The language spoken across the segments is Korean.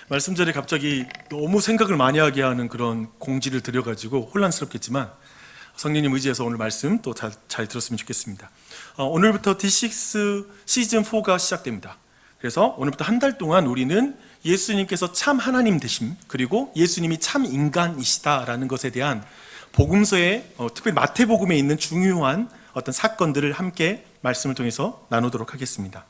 말씀 전에 갑자기 너무 생각을 많이 하게 하는 그런 공지를 드려가지고 혼란스럽겠지만 성령님 의지해서 오늘 말씀 또 잘 들었으면 좋겠습니다. 오늘부터 D6 시즌 4가 시작됩니다. 그래서 오늘부터 한 달 동안 우리는 예수님께서 참 하나님 되심, 그리고 예수님이 참 인간이시다라는 것에 대한 복음서에 특별히 마태복음에 있는 중요한 어떤 사건들을 함께 말씀을 통해서 나누도록 하겠습니다.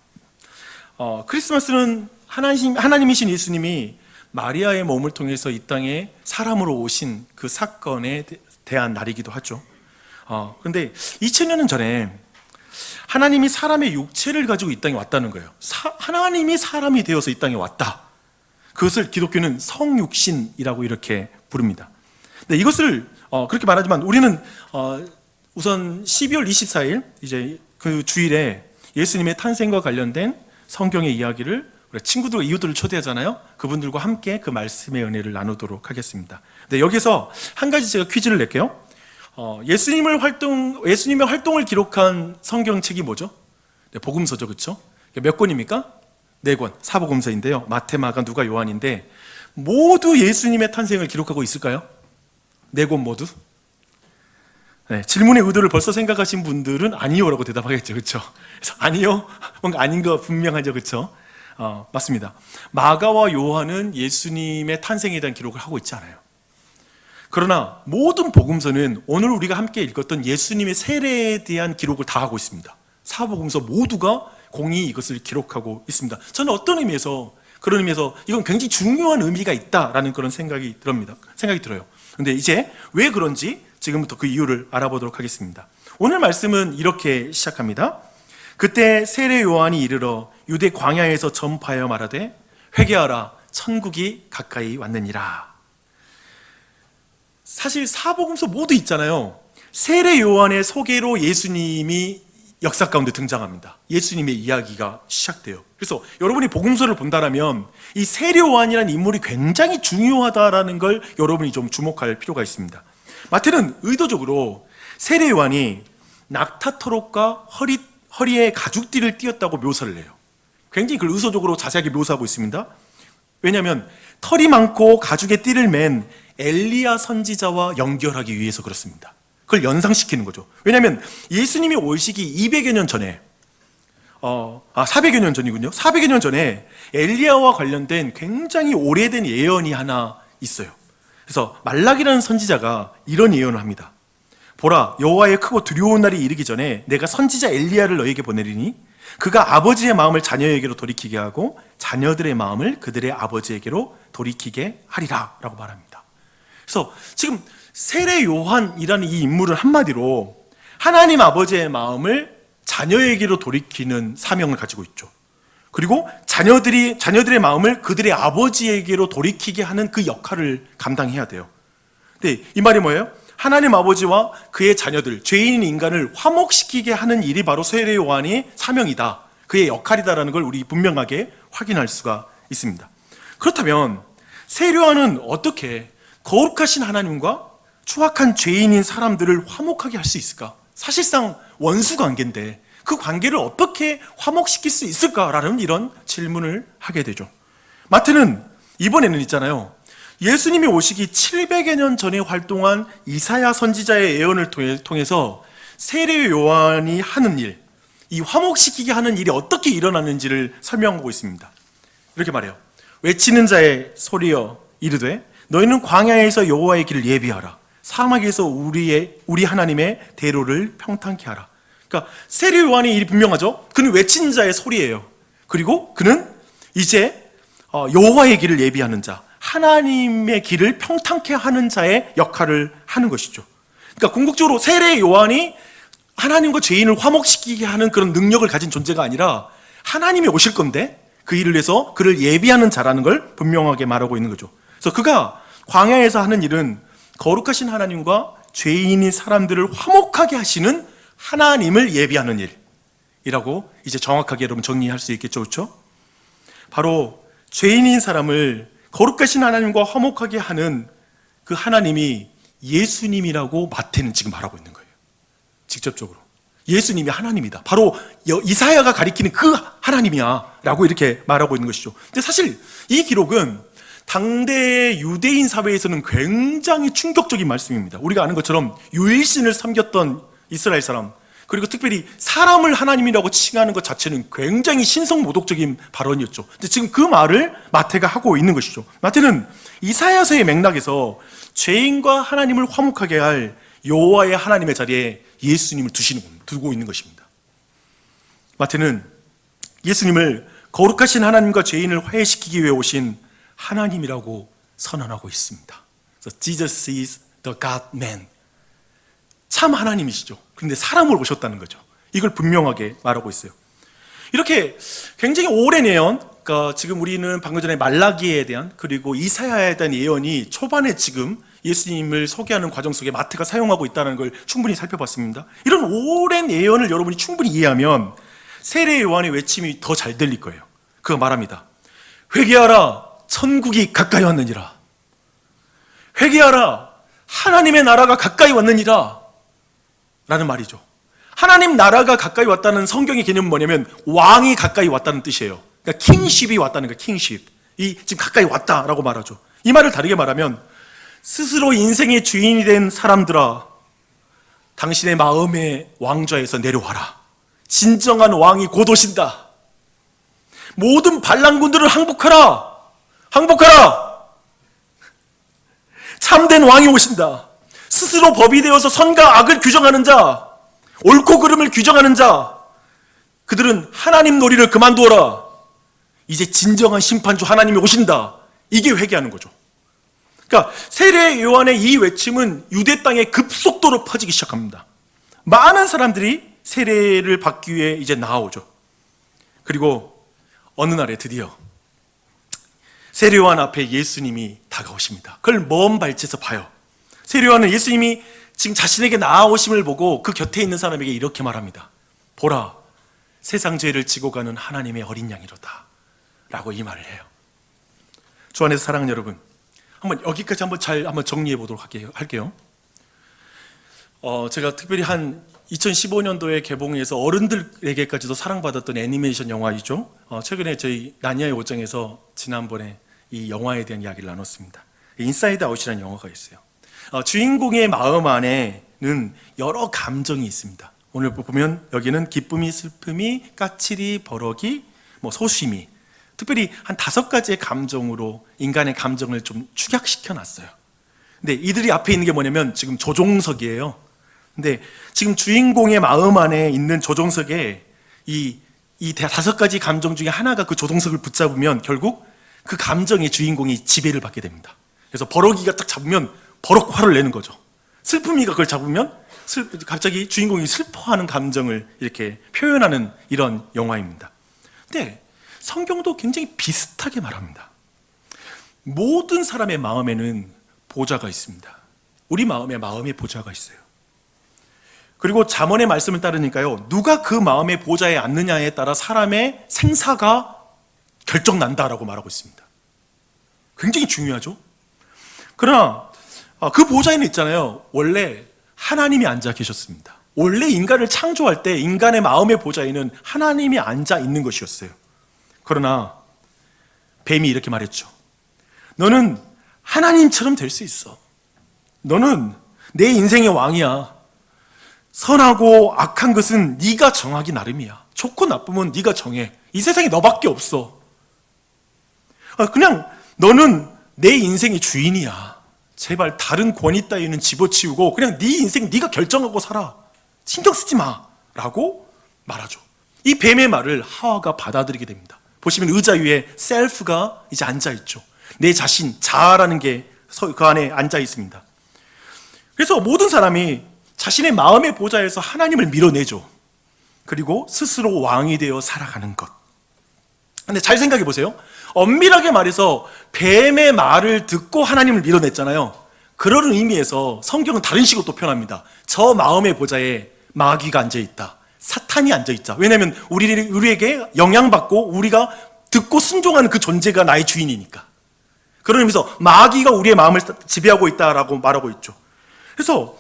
크리스마스는 하나님이신 예수님이 마리아의 몸을 통해서 이 땅에 사람으로 오신 그 사건에 대한 날이기도 하죠. 그런데 2000년 전에 하나님이 사람의 육체를 가지고 이 땅에 왔다는 거예요. 하나님이 사람이 되어서 이 땅에 왔다. 그것을 기독교는 성육신이라고 이렇게 부릅니다. 근데 이것을 그렇게 말하지만 우리는 우선 12월 24일 이제 그 주일에 예수님의 탄생과 관련된 성경의 이야기를 우리 친구들, 이웃들을 초대하잖아요. 그분들과 함께 그 말씀의 은혜를 나누도록 하겠습니다. 근데 여기서 한 가지 제가 퀴즈를 낼게요. 예수님의 활동을 기록한 성경책이 뭐죠? 네, 복음서죠, 그렇죠? 몇 권입니까? 4권, 사복음서인데요. 마태, 마가, 누가, 요한인데 모두 예수님의 탄생을 기록하고 있을까요? 4권 모두? 네, 질문의 의도를 벌써 생각하신 분들은 아니요라고 대답하겠죠, 그렇죠? 그래서 아니요, 뭔가 아닌 거 분명하죠, 그렇죠? 맞습니다. 마가와 요한은 예수님의 탄생에 대한 기록을 하고 있지 않아요. 그러나 모든 복음서는 오늘 우리가 함께 읽었던 예수님의 세례에 대한 기록을 다 하고 있습니다. 사복음서 모두가 공히 이것을 기록하고 있습니다. 저는 어떤 의미에서, 그런 의미에서 이건 굉장히 중요한 의미가 있다라는 그런 생각이 들어요. 근데 이제 왜 그런지 지금부터 그 이유를 알아보도록 하겠습니다. 오늘 말씀은 이렇게 시작합니다. 그때 세례 요한이 이르러 유대 광야에서 전파하여 말하되 회개하라, 천국이 가까이 왔느니라. 사실 사복음서 모두 있잖아요. 세례 요한의 소개로 예수님이 역사 가운데 등장합니다. 예수님의 이야기가 시작돼요. 그래서 여러분이 복음서를 본다라면 이 세례 요한이라는 인물이 굉장히 중요하다라는 걸 여러분이 좀 주목할 필요가 있습니다. 마태는 의도적으로 세례 요한이 낙타토록과 허리에 가죽띠를 띄었다고 묘사를 해요. 굉장히 그걸 의도적으로 자세하게 묘사하고 있습니다. 왜냐하면 털이 많고 가죽에 띠를 맨 엘리야 선지자와 연결하기 위해서 그렇습니다. 그걸 연상시키는 거죠. 왜냐하면 예수님이 오시기 200여 년 전에 400여 년 전이군요. 400여 년 전에 엘리야와 관련된 굉장히 오래된 예언이 하나 있어요. 그래서 말라기라는 선지자가 이런 예언을 합니다. 보라, 여호와의 크고 두려운 날이 이르기 전에 내가 선지자 엘리야를 너에게 보내리니 그가 아버지의 마음을 자녀에게로 돌이키게 하고 자녀들의 마음을 그들의 아버지에게로 돌이키게 하리라 라고 말합니다. 그래서 지금 세례 요한이라는 이 인물은 한마디로 하나님 아버지의 마음을 자녀에게로 돌이키는 사명을 가지고 있죠. 그리고 자녀들의 마음을 그들의 아버지에게로 돌이키게 하는 그 역할을 감당해야 돼요. 근데 이 말이 뭐예요? 하나님 아버지와 그의 자녀들, 죄인인 인간을 화목시키게 하는 일이 바로 세례 요한의 사명이다, 그의 역할이다라는 걸 우리 분명하게 확인할 수가 있습니다. 그렇다면 세례 요한은 어떻게 거룩하신 하나님과 추악한 죄인인 사람들을 화목하게 할 수 있을까? 사실상 원수 관계인데 그 관계를 어떻게 화목시킬 수 있을까라는 이런 질문을 하게 되죠. 마태는 이번에는 있잖아요, 예수님이 오시기 700여 년 전에 활동한 이사야 선지자의 예언을 통해서 세례 요한이 하는 일, 이 화목시키게 하는 일이 어떻게 일어나는지를 설명하고 있습니다. 이렇게 말해요. 외치는 자의 소리여 이르되 너희는 광야에서 여호와의 길을 예비하라, 사막에서 우리 하나님의 대로를 평탄케 하라. 그러니까 세례 요한의 일이 분명하죠. 그는 외치는 자의 소리예요. 그리고 그는 이제 여호와의 길을 예비하는 자, 하나님의 길을 평탄케 하는 자의 역할을 하는 것이죠. 그러니까 궁극적으로 세례 요한이 하나님과 죄인을 화목시키게 하는 그런 능력을 가진 존재가 아니라 하나님이 오실 건데 그 일을 위해서 그를 예비하는 자라는 걸 분명하게 말하고 있는 거죠. 그래서 그가 광야에서 하는 일은 거룩하신 하나님과 죄인인 사람들을 화목하게 하시는 하나님을 예비하는 일이라고 이제 정확하게 여러분 정리할 수 있겠죠, 그렇죠? 바로 죄인인 사람을 거룩하신 하나님과 화목하게 하는 그 하나님이 예수님이라고 마태는 지금 말하고 있는 거예요. 직접적으로 예수님이 하나님이다, 바로 이사야가 가리키는 그 하나님이야 라고 이렇게 말하고 있는 것이죠. 근데 사실 이 기록은 당대 유대인 사회에서는 굉장히 충격적인 말씀입니다. 우리가 아는 것처럼 유일신을 섬겼던 이스라엘 사람, 그리고 특별히 사람을 하나님이라고 칭하는 것 자체는 굉장히 신성모독적인 발언이었죠. 근데 지금 그 말을 마태가 하고 있는 것이죠. 마태는 이사야서의 맥락에서 죄인과 하나님을 화목하게 할 여호와의 하나님의 자리에 예수님을 두고 있는 것입니다. 마태는 예수님을 거룩하신 하나님과 죄인을 화해시키기 위해 오신 하나님이라고 선언하고 있습니다. So Jesus is the God-man. 참 하나님이시죠. 그런데 사람을 오셨다는 거죠. 이걸 분명하게 말하고 있어요. 이렇게 굉장히 오랜 예언, 그러니까 지금 우리는 방금 전에 말라기에 대한 그리고 이사야에 대한 예언이 초반에 지금 예수님을 소개하는 과정 속에 마태가 사용하고 있다는 걸 충분히 살펴봤습니다. 이런 오랜 예언을 여러분이 충분히 이해하면 세례 요한의 외침이 더 잘 들릴 거예요. 그가 말합니다. 회개하라, 천국이 가까이 왔느니라. 회개하라, 하나님의 나라가 가까이 왔느니라 라는 말이죠. 하나님 나라가 가까이 왔다는 성경의 개념은 뭐냐면 왕이 가까이 왔다는 뜻이에요. 그러니까 킹십이 왔다는 거예요. 킹십. 이 지금 가까이 왔다라고 말하죠. 이 말을 다르게 말하면 스스로 인생의 주인이 된 사람들아, 당신의 마음의 왕좌에서 내려와라. 진정한 왕이 곧 오신다. 모든 반란군들을 항복하라. 항복하라. 참된 왕이 오신다. 스스로 법이 되어서 선과 악을 규정하는 자, 옳고 그름을 규정하는 자, 그들은 하나님 놀이를 그만두어라. 이제 진정한 심판주 하나님이 오신다. 이게 회개하는 거죠. 그러니까 세례 요한의 이 외침은 유대 땅에 급속도로 퍼지기 시작합니다. 많은 사람들이 세례를 받기 위해 이제 나아오죠. 그리고 어느 날에 드디어 세례 요한 앞에 예수님이 다가오십니다. 그걸 먼 발치에서 봐요. 세례 요한은 예수님이 지금 자신에게 나아오심을 보고 그 곁에 있는 사람에게 이렇게 말합니다. 보라, 세상 죄를 지고 가는 하나님의 어린 양이로다 라고 이 말을 해요. 주 안에서 사랑하는 여러분, 한번 여기까지 한번 정리해 보도록 할게요. 제가 특별히 한 2015년도에 개봉해서 어른들에게까지도 사랑받았던 애니메이션 영화이죠. 최근에 저희 나니아의 옷장에서 지난번에 이 영화에 대한 이야기를 나눴습니다. 인사이드 아웃이라는 영화가 있어요. 주인공의 마음 안에는 여러 감정이 있습니다. 오늘 보면 여기는 기쁨이, 슬픔이, 까칠이, 버럭이, 소심이, 특별히 한 5가지의 감정으로 인간의 감정을 좀 축약시켜 놨어요. 근데 이들이 앞에 있는 게 뭐냐면 지금 조종석이에요. 근데 지금 주인공의 마음 안에 있는 조종석에 이 5가지 감정 중에 하나가 그 조종석을 붙잡으면 결국 그 감정의 주인공이 지배를 받게 됩니다. 그래서 버럭이가 딱 잡으면 버럭 화를 내는 거죠. 슬픔이가 그걸 잡으면 갑자기 주인공이 슬퍼하는 감정을 이렇게 표현하는 이런 영화입니다. 근데 성경도 굉장히 비슷하게 말합니다. 모든 사람의 마음에는 보좌가 있습니다. 우리 마음의 보좌가 있어요. 그리고 잠언의 말씀을 따르니까요, 누가 그 마음의 보좌에 앉느냐에 따라 사람의 생사가 결정난다라고 말하고 있습니다. 굉장히 중요하죠. 그러나 그 보좌에는 있잖아요, 원래 하나님이 앉아 계셨습니다. 원래 인간을 창조할 때 인간의 마음의 보좌에는 하나님이 앉아 있는 것이었어요. 그러나 뱀이 이렇게 말했죠. 너는 하나님처럼 될 수 있어. 너는 내 인생의 왕이야. 선하고 악한 것은 네가 정하기 나름이야. 좋고 나쁨은 네가 정해. 이 세상에 너밖에 없어. 그냥 너는 내 인생의 주인이야. 제발 다른 권위 따위는 집어치우고 그냥 네 인생 네가 결정하고 살아. 신경 쓰지 마 라고 말하죠. 이 뱀의 말을 하와가 받아들이게 됩니다. 보시면 의자 위에 셀프가 이제 앉아있죠. 내 자신, 자아라는 게 그 안에 앉아있습니다. 그래서 모든 사람이 자신의 마음의 보좌에서 하나님을 밀어내죠. 그리고 스스로 왕이 되어 살아가는 것. 근데 잘 생각해 보세요. 엄밀하게 말해서 뱀의 말을 듣고 하나님을 밀어냈잖아요. 그런 의미에서 성경은 다른 식으로 또 표현합니다. 저 마음의 보좌에 마귀가 앉아있다. 사탄이 앉아있자. 왜냐하면 우리에게 영향받고 우리가 듣고 순종하는 그 존재가 나의 주인이니까. 그런 의미에서 마귀가 우리의 마음을 지배하고 있다라고 말하고 있죠. 그래서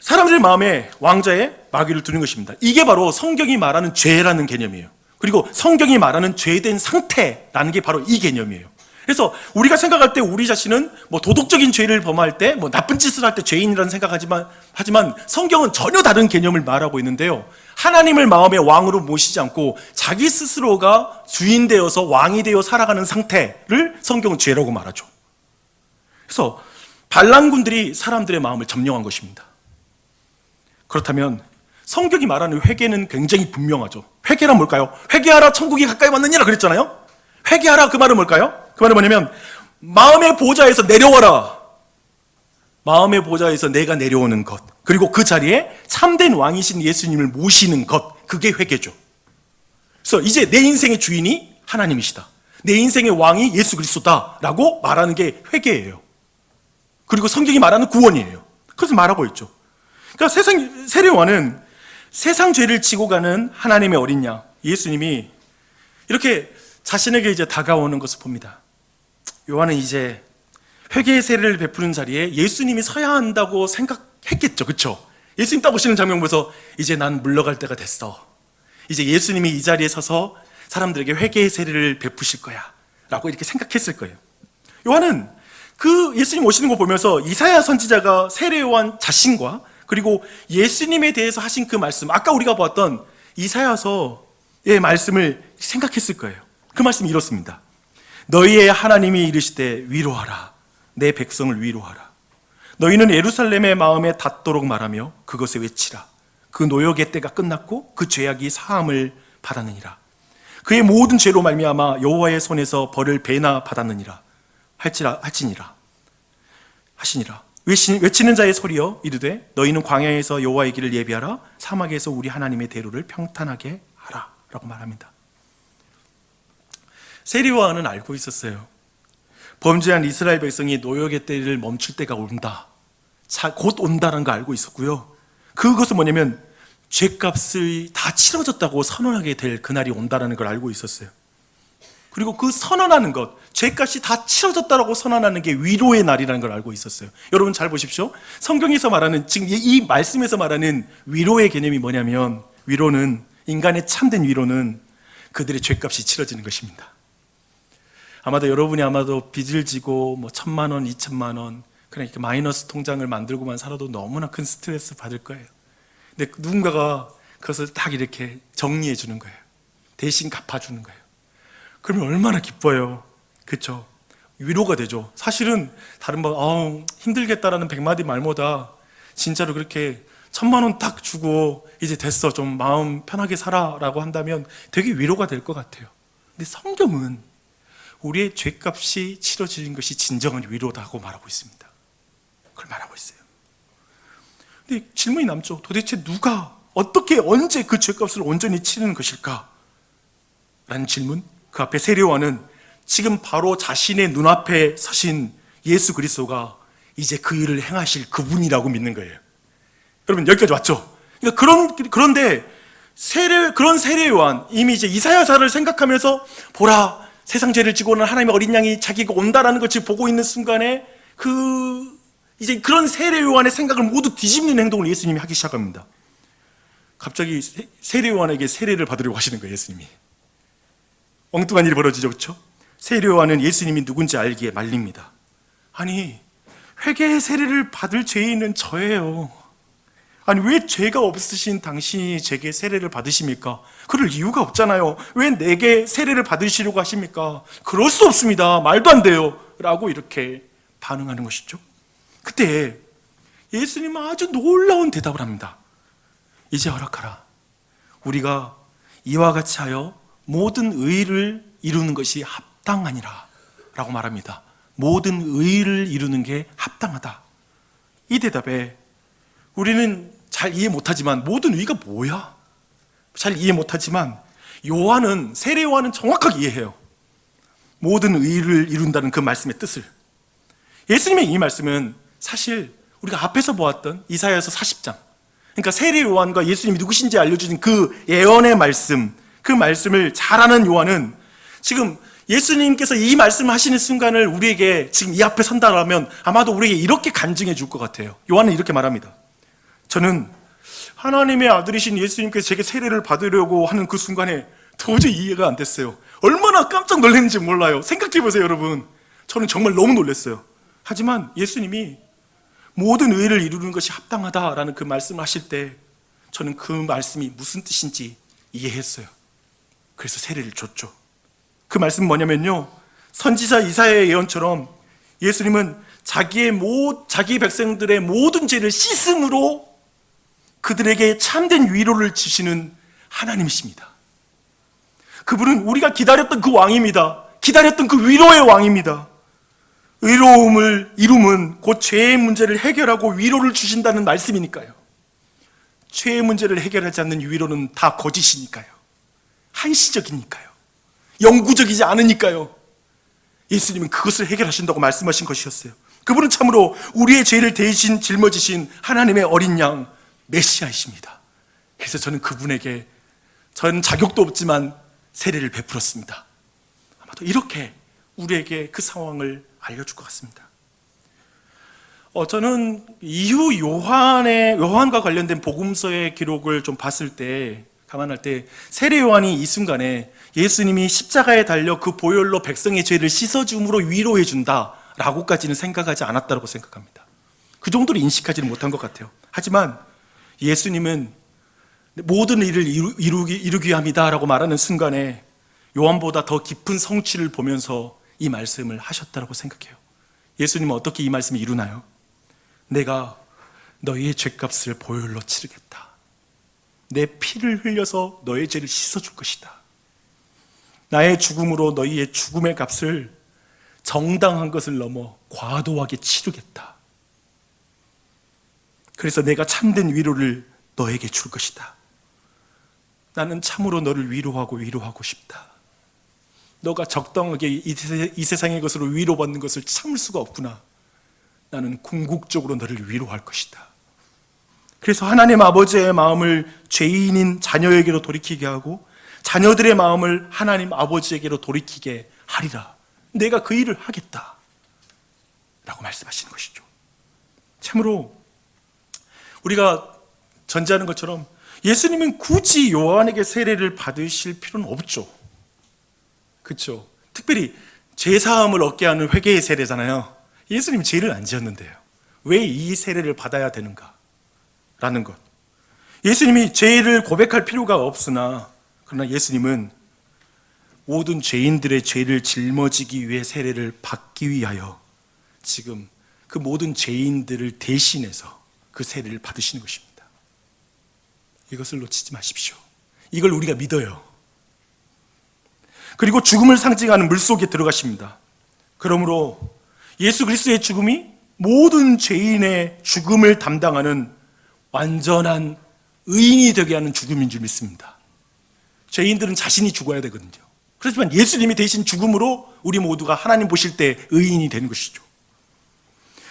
사람들의 마음에 왕좌에 마귀를 두는 것입니다. 이게 바로 성경이 말하는 죄라는 개념이에요. 그리고 성경이 말하는 죄된 상태라는 게 바로 이 개념이에요. 그래서 우리가 생각할 때 우리 자신은 뭐 도덕적인 죄를 범할 때, 뭐 나쁜 짓을 할 때 죄인이라는 하지만 성경은 전혀 다른 개념을 말하고 있는데요. 하나님을 마음의 왕으로 모시지 않고 자기 스스로가 주인 되어서 왕이 되어 살아가는 상태를 성경은 죄라고 말하죠. 그래서 반란군들이 사람들의 마음을 점령한 것입니다. 그렇다면 성경이 말하는 회개는 굉장히 분명하죠. 회개란 뭘까요? 회개하라 천국이 가까이 왔느니라 그랬잖아요. 회개하라 그 말은 뭘까요? 그 말은 뭐냐면 마음의 보좌에서 내려와라. 마음의 보좌에서 내가 내려오는 것, 그리고 그 자리에 참된 왕이신 예수님을 모시는 것, 그게 회개죠. 그래서 이제 내 인생의 주인이 하나님이시다, 내 인생의 왕이 예수 그리스도다라고 말하는 게 회개예요. 그리고 성경이 말하는 구원이에요. 그래서 말하고 있죠. 그러니까 세례요한은 세상 죄를 지고 가는 하나님의 어린 양 예수님이 이렇게 자신에게 이제 다가오는 것을 봅니다. 요한은 이제 회개의 세례를 베푸는 자리에 예수님이 서야 한다고 생각했겠죠. 그렇죠? 예수님 딱 오시는 장면 보면서 이제 난 물러갈 때가 됐어. 이제 예수님이 이 자리에 서서 사람들에게 회개의 세례를 베푸실 거야 라고 이렇게 생각했을 거예요. 요한은 그 예수님 오시는 거 보면서 이사야 선지자가 세례 요한 자신과 그리고 예수님에 대해서 하신 그 말씀, 아까 우리가 보았던 이사야서의 말씀을 생각했을 거예요. 그 말씀이 이렇습니다. 너희의 하나님이 이르시되 위로하라, 내 백성을 위로하라. 너희는 예루살렘의 마음에 닿도록 말하며 그것을 외치라. 그 노역의 때가 끝났고 그 죄악이 사함을 받았느니라. 그의 모든 죄로 말미암아 여호와의 손에서 벌을 배나 받았느니라 할지니라 하시니라. 외치는 자의 소리여 이르되 너희는 광야에서 여호와의 길을 예비하라, 사막에서 우리 하나님의 대로를 평탄하게 하라 라고 말합니다. 세례 요한은 알고 있었어요. 범죄한 이스라엘 백성이 노역의 때를 멈출 때가 온다, 곧 온다는 거 알고 있었고요. 그것은 뭐냐면 죄값이 다 치러졌다고 선언하게 될 그날이 온다는 걸 알고 있었어요. 그리고 그 선언하는 것, 죄값이 다 치러졌다라고 선언하는 게 위로의 날이라는 걸 알고 있었어요. 여러분 잘 보십시오. 성경에서 말하는, 지금 이 말씀에서 말하는 위로의 개념이 뭐냐면, 위로는, 인간의 참된 위로는 그들의 죄값이 치러지는 것입니다. 아마도 여러분이 빚을 지고 뭐 1,000만 원, 2,000만 원, 그냥 이렇게 마이너스 통장을 만들고만 살아도 너무나 큰 스트레스 받을 거예요. 근데 누군가가 그것을 딱 이렇게 정리해 주는 거예요. 대신 갚아주는 거예요. 그러면 얼마나 기뻐요. 그렇죠? 위로가 되죠. 사실은 다른 힘들겠다라는 100마디 말보다 진짜로 그렇게 1,000만 원 딱 주고 이제 됐어, 좀 마음 편하게 살아라고 한다면 되게 위로가 될 것 같아요. 근데 성경은 우리의 죄값이 치러진 것이 진정한 위로다고 말하고 있습니다. 그걸 말하고 있어요. 근데 질문이 남죠. 도대체 누가, 어떻게, 언제 그 죄값을 온전히 치르는 것일까? 라는 질문. 그 앞에 세례 요한은 지금 바로 자신의 눈앞에 서신 예수 그리스도가 이제 그 일을 행하실 그분이라고 믿는 거예요. 여러분 여기까지 왔죠? 그런데 그런 세례 요한, 이미 이제 이사야서를 생각하면서 보라, 세상 죄를 지고 오는 하나님의 어린 양이 자기가 온다라는 걸 지금 보고 있는 순간에 이제 그런 세례 요한의 생각을 모두 뒤집는 행동을 예수님이 하기 시작합니다. 갑자기 세례 요한에게 세례를 받으려고 하시는 거예요, 예수님이. 엉뚱한 일이 벌어지죠, 그렇죠? 세례 요한은 예수님이 누군지 알기에 말립니다. 아니, 회개의 세례를 받을 죄인은 저예요. 아니, 왜 죄가 없으신 당신이 제게 세례를 받으십니까? 그럴 이유가 없잖아요. 왜 내게 세례를 받으시려고 하십니까? 그럴 수 없습니다. 말도 안 돼요. 라고 이렇게 반응하는 것이죠. 그때 예수님은 아주 놀라운 대답을 합니다. 이제 허락하라. 우리가 이와 같이 하여 모든 의를 이루는 것이 합당하니라 라고 말합니다. 모든 의를 이루는 게 합당하다. 이 대답에 우리는 잘 이해 못하지만, 모든 의가 뭐야? 잘 이해 못하지만 세례 요한은 정확하게 이해해요. 모든 의를 이룬다는 그 말씀의 뜻을. 예수님의 이 말씀은 사실 우리가 앞에서 보았던 이사야서 40장, 그러니까 세례 요한과 예수님이 누구신지 알려주신 그 예언의 말씀, 그 말씀을 잘 아는 요한은 지금 예수님께서 이 말씀을 하시는 순간을 우리에게 지금 이 앞에 선다라면 아마도 우리에게 이렇게 간증해 줄 것 같아요. 요한은 이렇게 말합니다. 저는 하나님의 아들이신 예수님께서 제게 세례를 받으려고 하는 그 순간에 도저히 이해가 안 됐어요. 얼마나 깜짝 놀랐는지 몰라요. 생각해 보세요, 여러분. 저는 정말 너무 놀랐어요. 하지만 예수님이 모든 의를 이루는 것이 합당하다라는 그 말씀을 하실 때 저는 그 말씀이 무슨 뜻인지 이해했어요. 그래서 세례를 줬죠. 그 말씀은 뭐냐면요, 선지자 이사야의 예언처럼 예수님은 자기 백성들의 모든 죄를 씻음으로 그들에게 참된 위로를 주시는 하나님이십니다. 그분은 우리가 기다렸던 그 왕입니다. 기다렸던 그 위로의 왕입니다. 의로움을 이루면 곧 죄의 문제를 해결하고 위로를 주신다는 말씀이니까요. 죄의 문제를 해결하지 않는 위로는 다 거짓이니까요. 한시적이니까요. 영구적이지 않으니까요. 예수님은 그것을 해결하신다고 말씀하신 것이었어요. 그분은 참으로 우리의 죄를 대신 짊어지신 하나님의 어린 양 메시아이십니다. 그래서 저는 그분에게, 저는 자격도 없지만 세례를 베풀었습니다. 아마도 이렇게 우리에게 그 상황을 알려줄 것 같습니다. 저는 이후 요한과 관련된 복음서의 기록을 좀 봤을 때, 감안할 때 세례 요한이 이 순간에 예수님이 십자가에 달려 그 보혈로 백성의 죄를 씻어줌으로 위로해 준다라고까지는 생각하지 않았다고 생각합니다. 그 정도로 인식하지는 못한 것 같아요. 하지만 예수님은 모든 일을 이루기 합니다라고 말하는 순간에 요한보다 더 깊은 성취를 보면서 이 말씀을 하셨다고 생각해요. 예수님은 어떻게 이 말씀을 이루나요? 내가 너희의 죄값을 보혈로 치르겠다. 내 피를 흘려서 너의 죄를 씻어줄 것이다. 나의 죽음으로 너희의 죽음의 값을 정당한 것을 넘어 과도하게 치르겠다. 그래서 내가 참된 위로를 너에게 줄 것이다. 나는 참으로 너를 위로하고 싶다. 너가 적당하게 이 세상의 것으로 위로받는 것을 참을 수가 없구나. 나는 궁극적으로 너를 위로할 것이다. 그래서 하나님 아버지의 마음을 죄인인 자녀에게로 돌이키게 하고 자녀들의 마음을 하나님 아버지에게로 돌이키게 하리라. 내가 그 일을 하겠다 라고 말씀하시는 것이죠. 참으로 우리가 전제하는 것처럼 예수님은 굳이 요한에게 세례를 받으실 필요는 없죠. 그렇죠? 특별히 죄사함을 얻게 하는 회개의 세례잖아요. 예수님이 죄를 안 지었는데요. 왜 이 세례를 받아야 되는가? 라는 것. 예수님이 죄를 고백할 필요가 없으나, 그러나 예수님은 모든 죄인들의 죄를 짊어지기 위해 세례를 받기 위하여 지금 그 모든 죄인들을 대신해서 그 세례를 받으시는 것입니다. 이것을 놓치지 마십시오. 이걸 우리가 믿어요. 그리고 죽음을 상징하는 물속에 들어가십니다. 그러므로 예수 그리스도의 죽음이 모든 죄인의 죽음을 담당하는 완전한 의인이 되게 하는 죽음인 줄 믿습니다. 죄인들은 자신이 죽어야 되거든요. 그렇지만 예수님이 대신 죽음으로 우리 모두가 하나님 보실 때 의인이 되는 것이죠.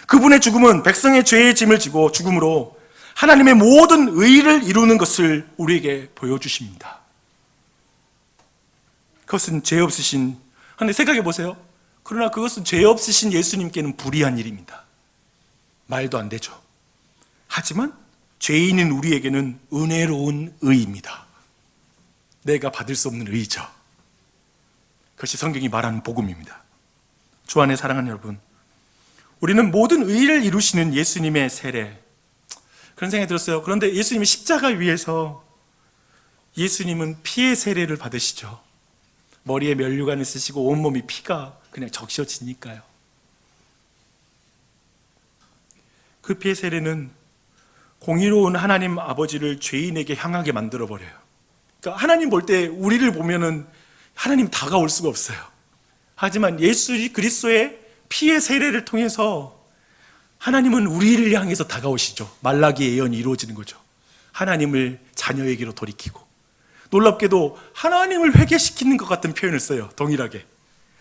그분의 죽음은 백성의 죄의 짐을 지고 죽음으로 하나님의 모든 의를 이루는 것을 우리에게 보여주십니다. 그것은 죄 없으신, 근데 생각해 보세요. 그러나 그것은 죄 없으신 예수님께는 불의한 일입니다. 말도 안 되죠. 하지만 죄인인 우리에게는 은혜로운 의입니다. 내가 받을 수 없는 의죠. 그것이 성경이 말하는 복음입니다. 주 안에 사랑하는 여러분, 우리는 모든 의를 이루시는 예수님의 세례, 그런 생각이 들었어요. 그런데 예수님이 십자가 위에서 예수님은 피의 세례를 받으시죠. 머리에 면류관을 쓰시고 온몸이 피가 그냥 적셔지니까요. 그 피의 세례는 공의로운 하나님 아버지를 죄인에게 향하게 만들어버려요. 그러니까 하나님 볼 때 우리를 보면은 하나님 다가올 수가 없어요. 하지만 예수 그리스도의 피의 세례를 통해서 하나님은 우리를 향해서 다가오시죠. 말라기의 예언이 이루어지는 거죠. 하나님을 자녀에게로 돌이키고, 놀랍게도 하나님을 회개시키는 것 같은 표현을 써요. 동일하게.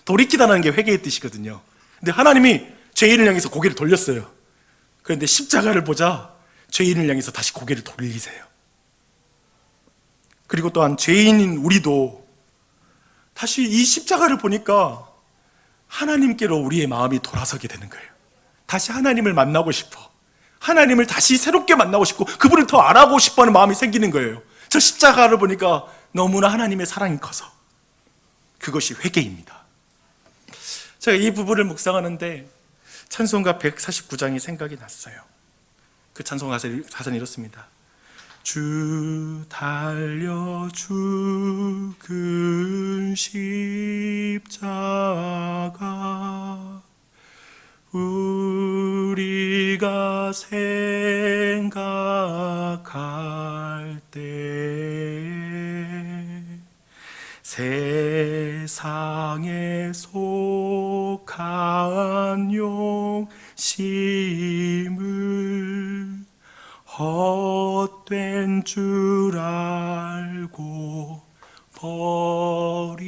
돌이키다는 게 회개의 뜻이거든요. 근데 하나님이 죄인을 향해서 고개를 돌렸어요. 그런데 십자가를 보자 죄인을 향해서 다시 고개를 돌리세요. 그리고 또한 죄인인 우리도 다시 이 십자가를 보니까 하나님께로 우리의 마음이 돌아서게 되는 거예요. 다시 하나님을 만나고 싶어, 하나님을 다시 새롭게 만나고 싶고 그분을 더 알아보고 싶어하는 마음이 생기는 거예요. 저 십자가를 보니까 너무나 하나님의 사랑이 커서. 그것이 회개입니다. 제가 이 부분을 묵상하는데 찬송가 149장이 생각이 났어요. 그 찬송 가사는 이렇습니다. 주 달려 죽은 십자가 우리가 생각할 때 세상에 속한 욕심을 헛된 줄 알고 버리네.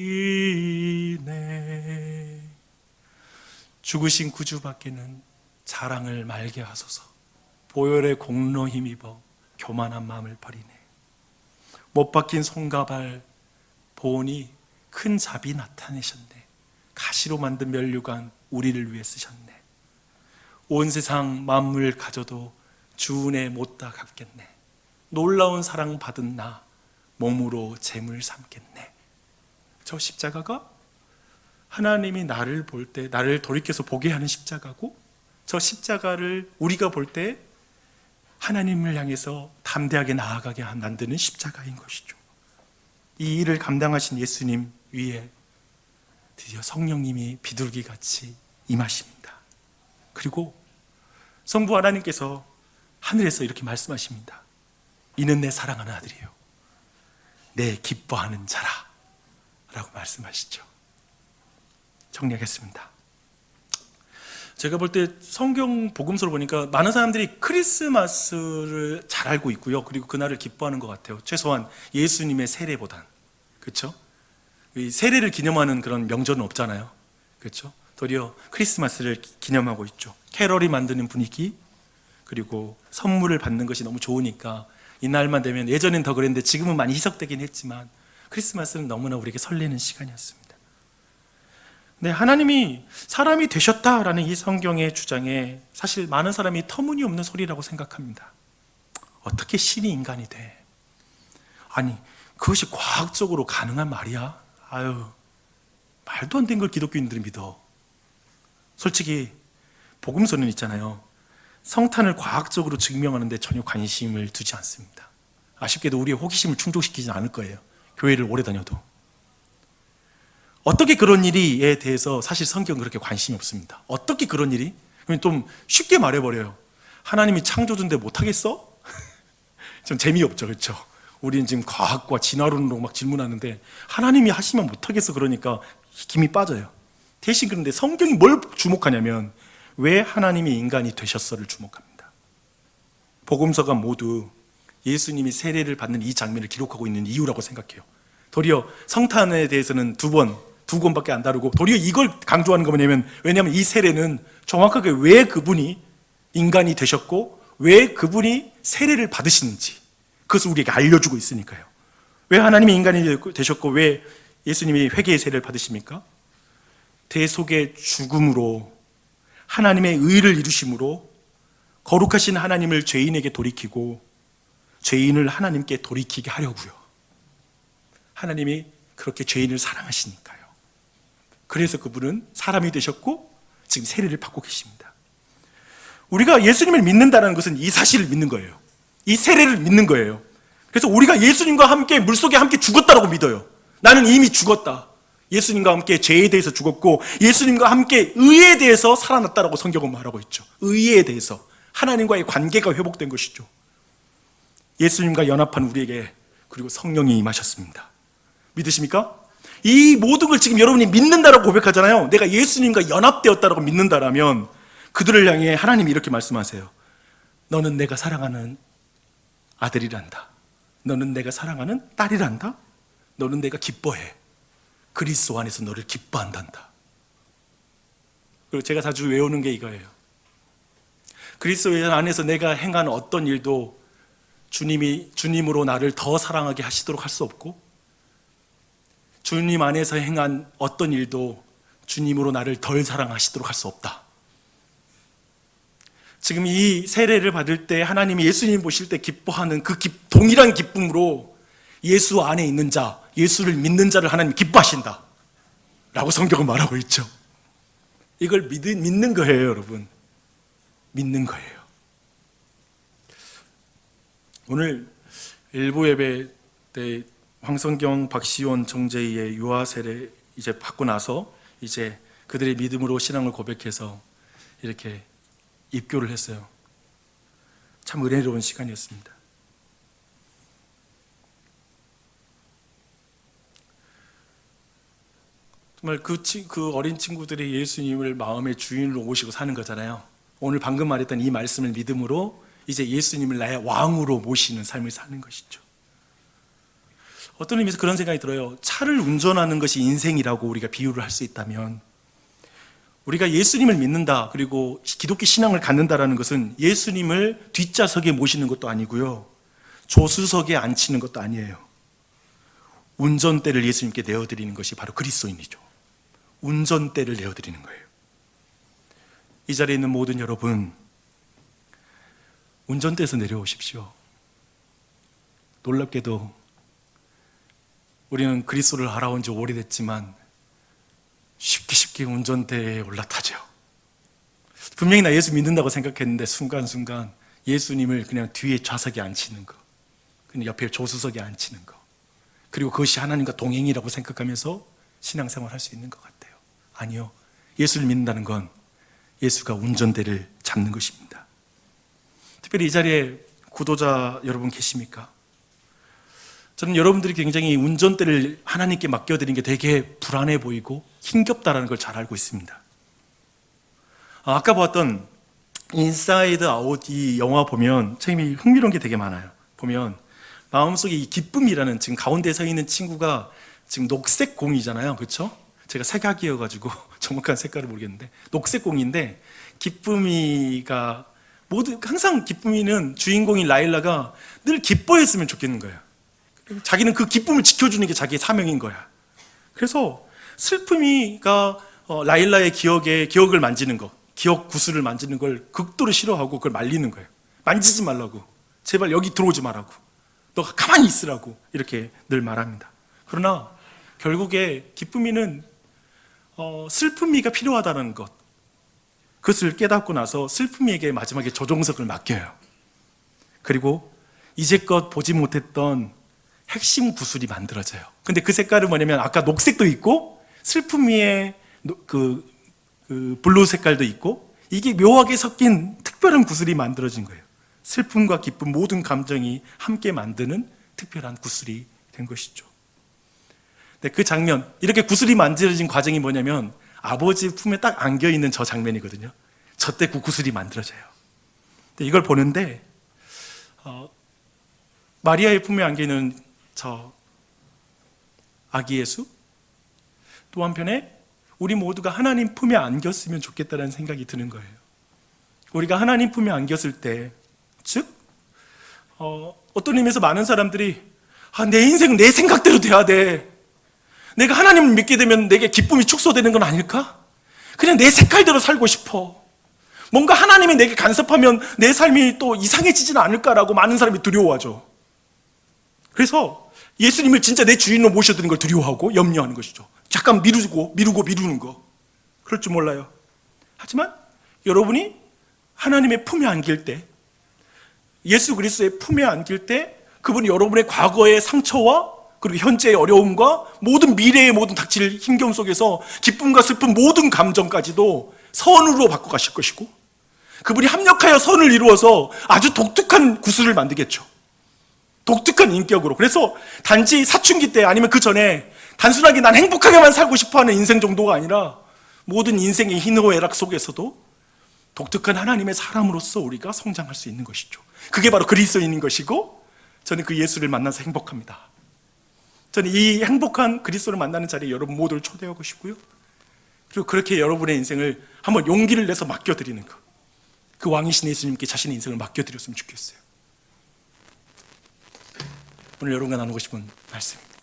죽으신 구주밖에는 자랑을 말게 하소서. 보혈의 공로 힘입어 교만한 마음을 버리네. 못 박힌 손과 발 보니 큰 자비 나타내셨네. 가시로 만든 면류관 우리를 위해 쓰셨네. 온 세상 만물 가져도 주 은혜 못다 갚겠네. 놀라운 사랑 받은 나 몸으로 재물 삼겠네. 저 십자가가 하나님이 나를 볼 때 나를 돌이켜서 보게 하는 십자가고, 저 십자가를 우리가 볼 때 하나님을 향해서 담대하게 나아가게 만드는 십자가인 것이죠. 이 일을 감당하신 예수님 위에 드디어 성령님이 비둘기같이 임하십니다. 그리고 성부 하나님께서 하늘에서 이렇게 말씀하십니다. 이는 내 사랑하는 아들이요 내 기뻐하는 자라 라고 말씀하시죠. 정리하겠습니다. 제가 볼 때 성경 복음서를 보니까 많은 사람들이 크리스마스를 잘 알고 있고요. 그리고 그날을 기뻐하는 것 같아요. 최소한 예수님의 세례보단. 그렇죠? 이 세례를 기념하는 그런 명절은 없잖아요. 그렇죠? 도리어 크리스마스를 기념하고 있죠. 캐럴이 만드는 분위기, 그리고 선물을 받는 것이 너무 좋으니까 이날만 되면, 예전엔 더 그랬는데 지금은 많이 희석되긴 했지만 크리스마스는 너무나 우리에게 설레는 시간이었습니다. 네, 하나님이 사람이 되셨다라는 이 성경의 주장에 사실 많은 사람이 터무니없는 소리라고 생각합니다. 어떻게 신이 인간이 돼? 아니, 그것이 과학적으로 가능한 말이야? 아유, 말도 안 되는 걸 기독교인들이 믿어. 솔직히 복음서는 있잖아요. 성탄을 과학적으로 증명하는데 전혀 관심을 두지 않습니다. 아쉽게도 우리의 호기심을 충족시키지 않을 거예요. 교회를 오래 다녀도. 어떻게 그런 일이에 대해서 사실 성경은 그렇게 관심이 없습니다. 어떻게 그런 일이? 그럼 좀 쉽게 말해버려요. 하나님이 창조주인데 못하겠어? 좀 재미없죠, 그렇죠? 우리는 지금 과학과 진화론으로 막 질문하는데 하나님이 하시면 못하겠어 그러니까 힘이 빠져요. 대신 그런데 성경이 뭘 주목하냐면 왜 하나님이 인간이 되셨어를 주목합니다. 복음서가 모두 예수님이 세례를 받는 이 장면을 기록하고 있는 이유라고 생각해요. 도리어 성탄에 대해서는 두 권밖에 안 다루고 도리어 이걸 강조하는 거 뭐냐면, 왜냐하면 이 세례는 정확하게 왜 그분이 인간이 되셨고 왜 그분이 세례를 받으시는지 그것을 우리에게 알려주고 있으니까요. 왜 하나님이 인간이 되셨고 왜 예수님이 회개의 세례를 받으십니까? 대속의 죽음으로 하나님의 의를 이루심으로 거룩하신 하나님을 죄인에게 돌이키고 죄인을 하나님께 돌이키게 하려고요. 하나님이 그렇게 죄인을 사랑하시니까요. 그래서 그분은 사람이 되셨고 지금 세례를 받고 계십니다. 우리가 예수님을 믿는다는 것은 이 사실을 믿는 거예요. 이 세례를 믿는 거예요. 그래서 우리가 예수님과 함께 물속에 함께 죽었다라고 믿어요. 나는 이미 죽었다. 예수님과 함께 죄에 대해서 죽었고 예수님과 함께 의에 대해서 살아났다라고 성경은 말하고 있죠. 의에 대해서 하나님과의 관계가 회복된 것이죠. 예수님과 연합한 우리에게 그리고 성령이 임하셨습니다. 믿으십니까? 이 모든 걸 지금 여러분이 믿는다라고 고백하잖아요. 내가 예수님과 연합되었다라고 믿는다라면 그들을 향해 하나님이 이렇게 말씀하세요. 너는 내가 사랑하는 아들이란다. 너는 내가 사랑하는 딸이란다. 너는 내가 기뻐해. 그리스도 안에서 너를 기뻐한단다. 그리고 제가 자주 외우는 게 이거예요. 그리스도 안에서 내가 행한 어떤 일도 주님으로 나를 더 사랑하게 하시도록 할 수 없고, 주님 안에서 행한 어떤 일도 주님으로 나를 덜 사랑하시도록 할 수 없다. 지금 이 세례를 받을 때 하나님이 예수님 보실 때 기뻐하는 그 동일한 기쁨으로 예수 안에 있는 자, 예수를 믿는 자를 하나님 기뻐하신다 라고 성경은 말하고 있죠. 이걸 믿는 거예요, 여러분. 믿는 거예요. 오늘 일부 예배 때 황성경, 박시원, 정재희의 유아 세례 이제 받고 나서 이제 그들의 믿음으로 신앙을 고백해서 이렇게 입교를 했어요. 참 은혜로운 시간이었습니다. 정말 그 어린 친구들이 예수님을 마음의 주인으로 모시고 사는 거잖아요. 오늘 방금 말했던 이 말씀을 믿음으로 이제 예수님을 나의 왕으로 모시는 삶을 사는 것이죠. 어떤 의미에서 그런 생각이 들어요. 차를 운전하는 것이 인생이라고 우리가 비유를 할 수 있다면, 우리가 예수님을 믿는다, 그리고 기독교 신앙을 갖는다라는 것은 예수님을 뒷좌석에 모시는 것도 아니고요, 조수석에 앉히는 것도 아니에요. 운전대를 예수님께 내어드리는 것이 바로 그리스도인이죠. 운전대를 내어드리는 거예요. 이 자리에 있는 모든 여러분, 운전대에서 내려오십시오. 놀랍게도 우리는 그리스도를 알아온 지 오래됐지만 쉽게 운전대에 올라타죠. 분명히 나 예수 믿는다고 생각했는데 순간순간 예수님을 그냥 뒤에 좌석에 앉히는 거, 그냥 옆에 조수석에 앉히는 거, 그리고 그것이 하나님과 동행이라고 생각하면서 신앙생활 할 수 있는 것 같아요. 아니요, 예수를 믿는다는 건 예수가 운전대를 잡는 것입니다. 특별히 이 자리에 구도자 여러분 계십니까? 저는 여러분들이 굉장히 운전대를 하나님께 맡겨드린 게 되게 불안해 보이고 힘겹다라는 걸 잘 알고 있습니다. 아까 봤던 인사이드 아웃 이 영화 보면 참 흥미로운 게 되게 많아요. 보면 마음속에 이 기쁨이라는, 지금 가운데 서 있는 친구가 지금 녹색 공이잖아요, 그렇죠? 제가 색악이어가지고 정확한 색깔을 모르겠는데 녹색 공인데, 기쁨이가 항상 기쁨이는 주인공인 라일라가 늘 기뻐했으면 좋겠는 거예요. 자기는 그 기쁨을 지켜주는 게 자기의 사명인 거야. 그래서 슬픔이가 라일라의 기억을 만지는 거, 기억 구슬을 만지는 걸 극도로 싫어하고 그걸 말리는 거예요. 만지지 말라고, 제발 여기 들어오지 말라고, 너가 가만히 있으라고 이렇게 늘 말합니다. 그러나 결국에 기쁨이는 슬픔이가 필요하다는 것, 그것을 깨닫고 나서 슬픔이에게 마지막에 조종석을 맡겨요. 그리고 이제껏 보지 못했던 핵심 구슬이 만들어져요. 근데 그 색깔은 뭐냐면 아까 녹색도 있고 슬픔이의 그 블루 색깔도 있고, 이게 묘하게 섞인 특별한 구슬이 만들어진 거예요. 슬픔과 기쁨, 모든 감정이 함께 만드는 특별한 구슬이 된 것이죠. 네, 그 장면, 이렇게 구슬이 만들어진 과정이 뭐냐면 아버지 품에 딱 안겨있는 저 장면이거든요. 저 때 그 구슬이 만들어져요. 근데 이걸 보는데 마리아의 품에 안겨있는 저 아기 예수, 또 한편에 우리 모두가 하나님 품에 안겼으면 좋겠다는 생각이 드는 거예요. 우리가 하나님 품에 안겼을 때, 즉 어떤 의미에서 많은 사람들이 내 인생은 내 생각대로 돼야 돼, 내가 하나님을 믿게 되면 내게 기쁨이 축소되는 건 아닐까? 그냥 내 색깔대로 살고 싶어, 뭔가 하나님이 내게 간섭하면 내 삶이 또 이상해지지는 않을까라고 많은 사람이 두려워하죠. 그래서 예수님을 진짜 내 주인으로 모셔드는 걸 두려워하고 염려하는 것이죠. 잠깐 미루는 거. 그럴 줄 몰라요. 하지만 여러분이 하나님의 품에 안길 때, 예수 그리스도의 품에 안길 때, 그분이 여러분의 과거의 상처와 그리고 현재의 어려움과 모든 미래의 모든 닥칠 힘겨움 속에서 기쁨과 슬픔 모든 감정까지도 선으로 바꿔 가실 것이고, 그분이 합력하여 선을 이루어서 아주 독특한 구슬을 만들겠죠. 독특한 인격으로. 그래서 단지 사춘기 때 아니면 그 전에 단순하게 난 행복하게만 살고 싶어하는 인생 정도가 아니라 모든 인생의 희노애락 속에서도 독특한 하나님의 사람으로서 우리가 성장할 수 있는 것이죠. 그게 바로 그리스도인인 것이고, 저는 그 예수를 만나서 행복합니다. 저는 이 행복한 그리스도를 만나는 자리에 여러분 모두를 초대하고 싶고요, 그리고 그렇게 여러분의 인생을 한번 용기를 내서 맡겨드리는 것, 그 왕이신 예수님께 자신의 인생을 맡겨드렸으면 좋겠어요. 오늘 여러분과 나누고 싶은 말씀입니다.